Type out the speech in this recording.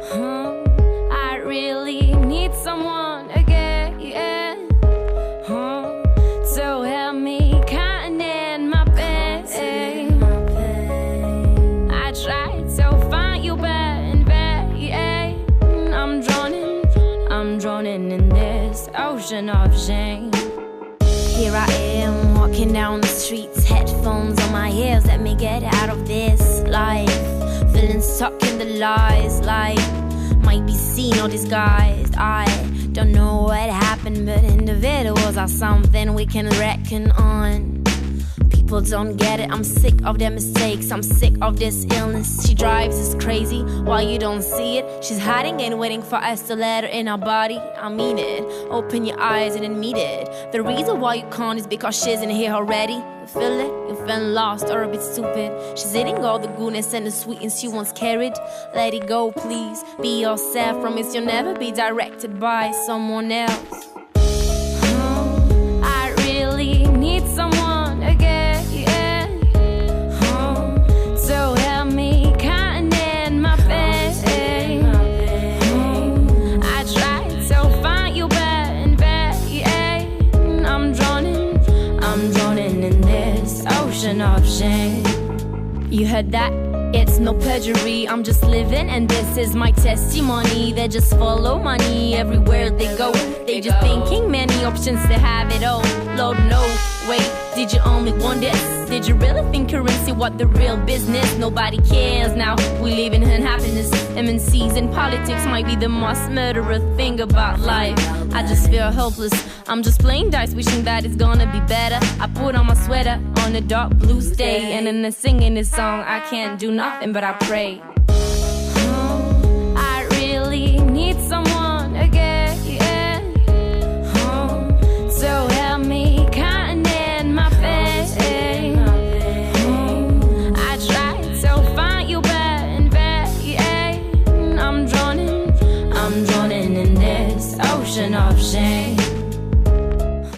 I really need someone again, yeah. So help me contain my pain. I tried to find you back in vain. I'm drowning in this ocean of shame. Here I am, walking down the streets, headphones on my ears, let me get out of this life. Feeling stuck in the lies, like might be seen or disguised. I don't know what happened, but individuals are something we can reckon on. People don't get it, I'm sick of their mistakes, I'm sick of this illness. She drives us crazy while you don't see it. She's hiding and waiting for us to let her in our body. I mean it, open your eyes and admit it. The reason why you can't is because she's in here already. You feel it, you feel lost or a bit stupid. She's eating all the goodness and the sweetness you once carried. Let it go please, be yourself, promise you'll never be directed by someone else. I really need someone again. So help me contain my pain. I tried to find you back in vain. I'm drowning in this ocean of shame. You heard that? It's no perjury, I'm just living and this is my testimony. They just follow money everywhere they go. They just thinking many options to have it all. Lord no, wait, did you only want this? Did you really think currency what the real business? Nobody cares now, we live in unhappiness. MNCs and politics might be the most murderous thing about life. I just feel helpless, I'm just playing dice wishing that it's gonna be better. I put on my sweater on a dark blue day, and in the singing this song I can't do nothing but I pray.